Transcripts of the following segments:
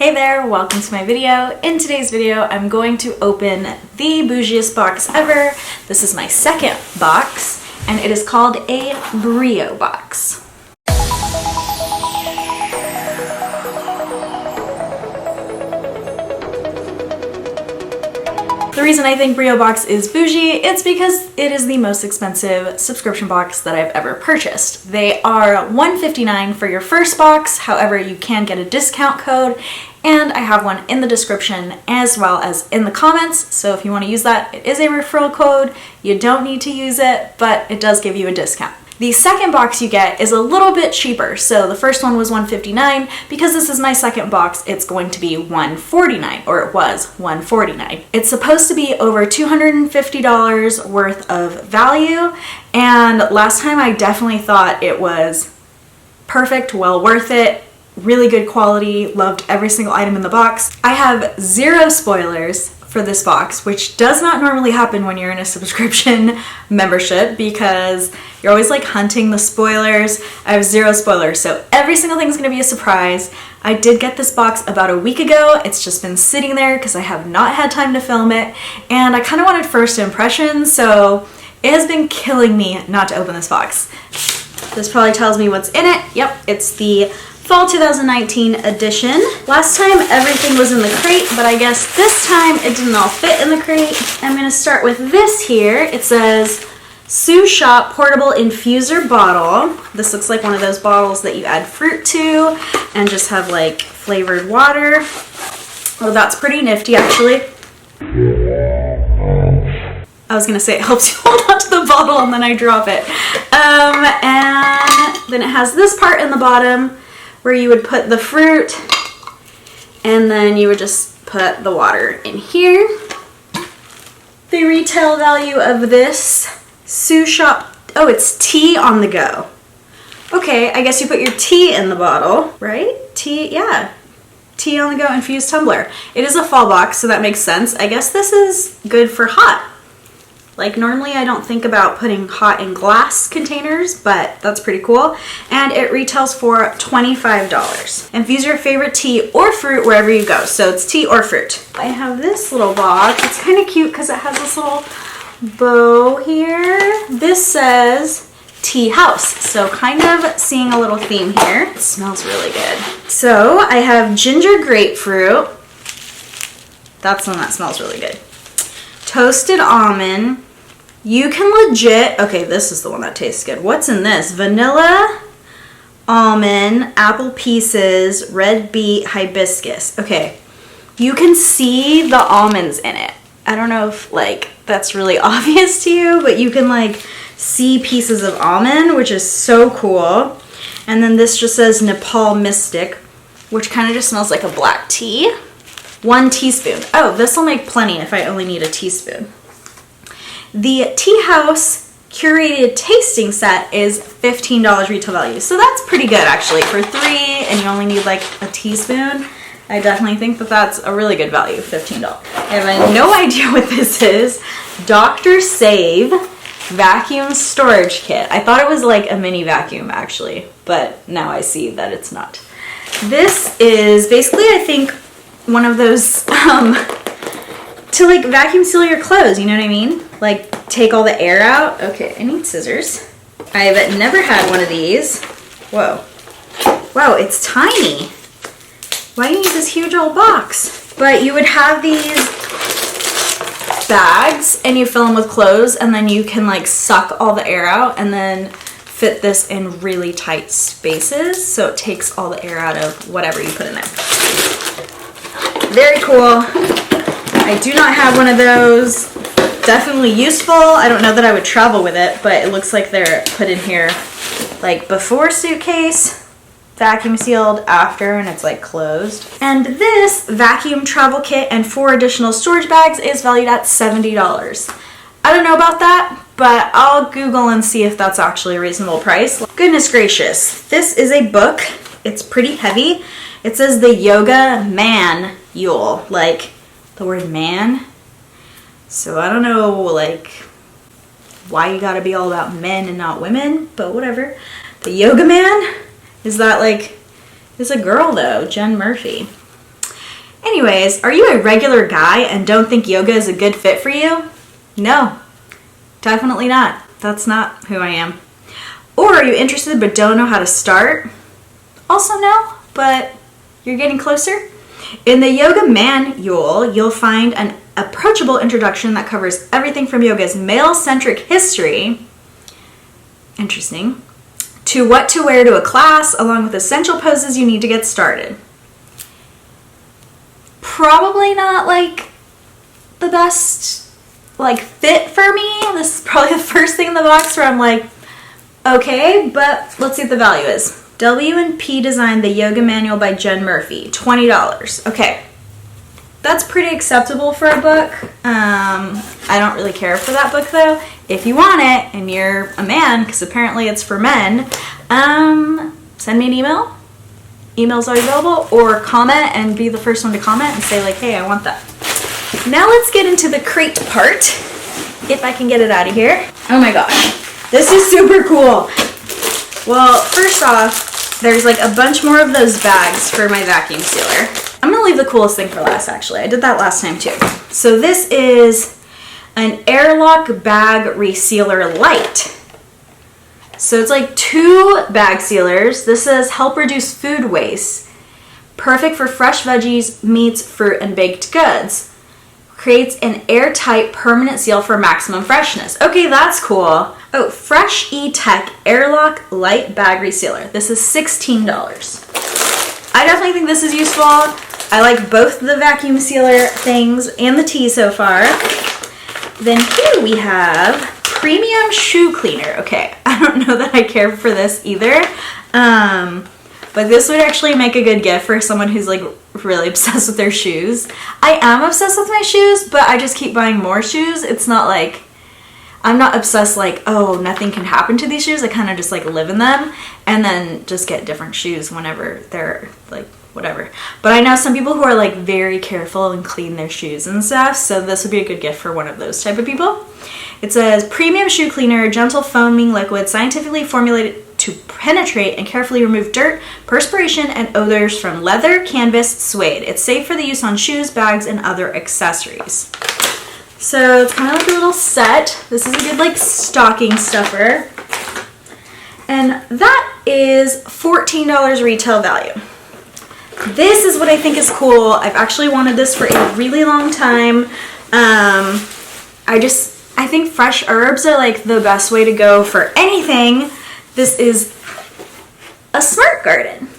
Hey there, welcome to my video. In today's video, I'm going to open the bougiest box ever. This is my second box, and it is called a Breo box. The reason I think Breo box is bougie, it's because it is the most expensive subscription box that I've ever purchased. They are $159 for your first box, however you can get a discount code, and I have one in the description as well as in the comments, so if you want to use that, it is a referral code. You don't need to use it, but it does give you a discount. The second box you get is a little bit cheaper. So the first one was $159. Because this is my second box, it's going to be $149, or it was $149. It's supposed to be over $250 worth of value, and last time I definitely thought it was perfect, well worth it, really good quality, loved every single item in the box. I have zero spoilers for this box, which does not normally happen when you're in a subscription membership because you're always like hunting the spoilers. I have zero spoilers, so every single thing is going to be a surprise. I did get this box about a week ago. It's just been sitting there because I have not had time to film it, and I kind of wanted first impressions, so it has been killing me not to open this box. This probably tells me what's in it. Yep, it's the Fall 2019 edition. Last time everything was in the crate, but I guess this time it didn't all fit in the crate. I'm gonna start with this here. It says Sous Shop Portable Infuser Bottle. This looks like one of those bottles that you add fruit to and just have like flavored water. Well, that's pretty nifty actually. I was gonna say it helps you hold onto the bottle and then I drop it. And then it has this part in the bottom where you would put the fruit and then you would just put the water in here. The retail value of this Sous Shop, oh, it's tea on the go. Okay, I guess you put your tea in the bottle, right? Tea, yeah. Tea on the go infused tumbler. It is a fall box, so that makes sense. I guess this is good for hot. Like normally I don't think about putting hot in glass containers, but that's pretty cool. And it retails for $25. Infuse your favorite tea or fruit wherever you go. So it's tea or fruit. I have this little box. It's kind of cute because it has this little bow here. This says tea house. So kind of seeing a little theme here. It smells really good. So I have ginger grapefruit. That's one that smells really good. Toasted almond. You can legit, okay, this is the one that tastes good. What's in this? Vanilla, almond, apple pieces, red beet, hibiscus. Okay, you can see the almonds in it. I don't know if like that's really obvious to you, but you can like see pieces of almond, which is so cool. And then this just says Nepal Mystic, which kind of just smells like a black tea. 1 teaspoon. Oh, this will make plenty if I only need a teaspoon. The Tea House curated tasting set is $15 retail value. So that's pretty good actually. For 3 and you only need like a teaspoon, I definitely think that that's a really good value, $15. I have no idea what this is. Dr. Save Vacuum Storage Kit. I thought it was like a mini vacuum actually, but now I see that it's not. This is basically, I think, one of those to like vacuum seal your clothes, you know what I mean? Like take all the air out. Okay, I need scissors. I've never had one of these. Whoa. Wow, it's tiny. Why do you need this huge old box? But you would have these bags and you fill them with clothes and then you can like suck all the air out and then fit this in really tight spaces so it takes all the air out of whatever you put in there. Very cool. I do not have one of those. Definitely useful. I don't know that I would travel with it, but it looks like they're put in here like before suitcase, vacuum sealed after, and it's like closed. And this vacuum travel kit and 4 additional storage bags is valued at $70. I don't know about that, but I'll Google and see if that's actually a reasonable price. Goodness gracious. This is a book. It's pretty heavy. It says the Yoga Manual, like the word man. So I don't know like why you gotta be all about men and not women, but whatever. The Yoga Man, is that like, it's a girl though, Jen Murphy. Anyways, are you a regular guy and don't think yoga is a good fit for you? No, definitely not. That's not who I am. Or are you interested but don't know how to start? Also no, but you're getting closer. In the yoga manual, you'll find an approachable introduction that covers everything from yoga's male-centric history, interesting, to what to wear to a class, along with essential poses you need to get started. Probably not like the best like fit for me. This is probably the first thing in the box where I'm like, okay, but let's see what the value is. W&P designed the yoga manual by Jen Murphy, $20. Okay, that's pretty acceptable for a book. I don't really care for that book though. If you want it and you're a man, because apparently it's for men, send me an email. Emails are available, or comment and be the first one to comment and say like, hey, I want that. Now let's get into the crate part, if I can get it out of here. Oh my gosh, this is super cool. Well, first off, there's like a bunch more of those bags for my vacuum sealer. I'm gonna leave the coolest thing for last actually. I did that last time too. So this is an airlock bag resealer light. So it's like 2 bag sealers. This says help reduce food waste. Perfect for fresh veggies, meats, fruit, and baked goods. Creates an airtight permanent seal for maximum freshness. Okay, that's cool. Oh, Fresh E-Tech Airlock Light Bag Resealer. This is $16. I definitely think this is useful. I like both the vacuum sealer things and the tea so far. Then here we have Premium Shoe Cleaner. Okay, I don't know that I care for this either. But this would actually make a good gift for someone who's like really obsessed with their shoes. I am obsessed with my shoes, but I just keep buying more shoes. It's not like, I'm not obsessed like, oh, nothing can happen to these shoes. I kind of just like live in them and then just get different shoes whenever they're like whatever. But I know some people who are like very careful and clean their shoes and stuff, so this would be a good gift for one of those type of people. It says Premium Shoe Cleaner, gentle foaming liquid, scientifically formulated to penetrate and carefully remove dirt, perspiration, and odors from leather, canvas, suede. It's safe for the use on shoes, bags, and other accessories. So it's kind of like a little set. This is a good like stocking stuffer. And that is $14 retail value. This is what I think is cool. I've actually wanted this for a really long time. I think fresh herbs are like the best way to go for anything. This is a smart garden.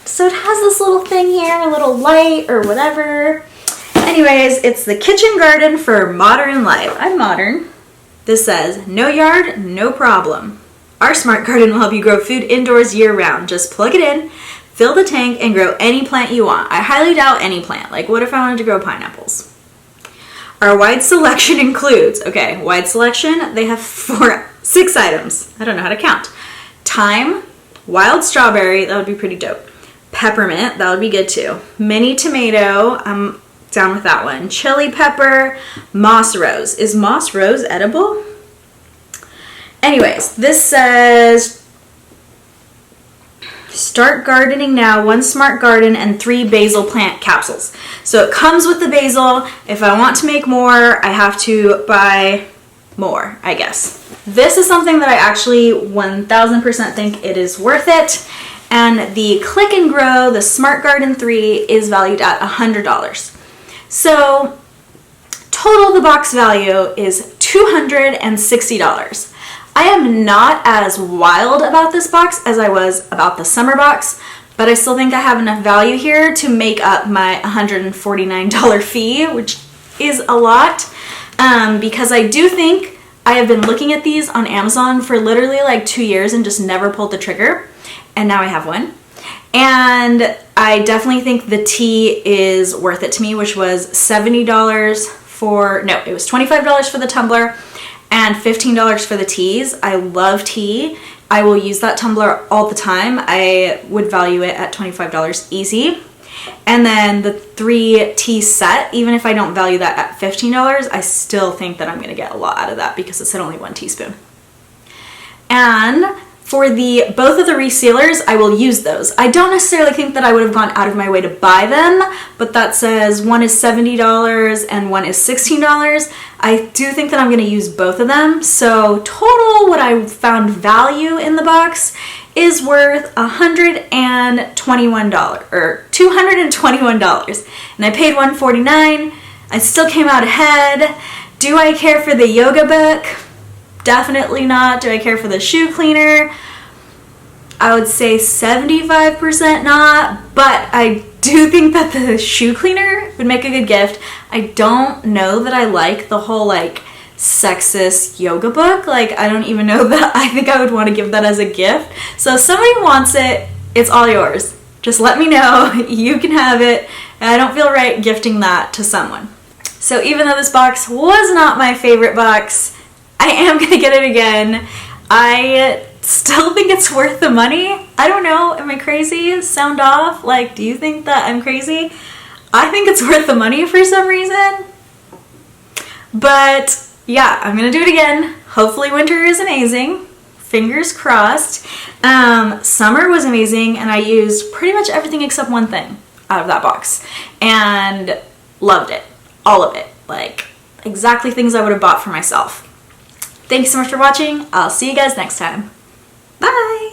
So it has this little thing here, a little light or whatever. Anyways, it's the kitchen garden for modern life. I'm modern. This says, no yard, no problem. Our smart garden will help you grow food indoors year round. Just plug it in, fill the tank, and grow any plant you want. I highly doubt any plant. Like, what if I wanted to grow pineapples? Our wide selection includes, okay, wide selection, they have 6 items. I don't know how to count. Thyme, wild strawberry, that would be pretty dope. Peppermint, that would be good too. Mini tomato, I'm down with that one. Chili pepper, moss rose. Is moss rose edible? Anyways, this says start gardening now, 1 smart garden and 3 basil plant capsules. So it comes with the basil. If I want to make more, I have to buy more, I guess. This is something that I actually 1000% think it is worth it. And the Click and Grow, the Smart Garden 3 is valued at $100. So total the box value is $260. I am not as wild about this box as I was about the summer box, but I still think I have enough value here to make up my $149 fee, which is a lot, because I do think I have been looking at these on Amazon for literally like 2 years and just never pulled the trigger, and now I have one. And I definitely think the tea is worth it to me, which was $70 for, no, it was $25 for the tumbler and $15 for the teas. I love tea. I will use that tumbler all the time. I would value it at $25 easy. And then the 3 tea set, even if I don't value that at $15, I still think that I'm gonna get a lot out of that because it's only 1 teaspoon. And for both of the resealers, I will use those. I don't necessarily think that I would have gone out of my way to buy them, but that says one is $70 and one is $16. I do think that I'm gonna use both of them. So total, what I found value in the box is worth $121 or $221. And I paid $149. I still came out ahead. Do I care for the yoga book? Definitely not. Do I care for the shoe cleaner? I would say 75% not, but I do think that the shoe cleaner would make a good gift. I don't know that I like the whole like sexist yoga book. Like, I don't even know that I think I would want to give that as a gift. So if somebody wants it, it's all yours. Just let me know. You can have it. I don't feel right gifting that to someone. So even though this box was not my favorite box, I am gonna get it again. I still think it's worth the money. I don't know, am I crazy? Sound off? Like, do you think that I'm crazy? I think it's worth the money for some reason. But yeah, I'm gonna do it again. Hopefully winter is amazing. Fingers crossed. Summer was amazing, and I used pretty much everything except one thing out of that box. And loved it. All of it. Like, exactly things I would have bought for myself. Thanks so much for watching. I'll see you guys next time. Bye!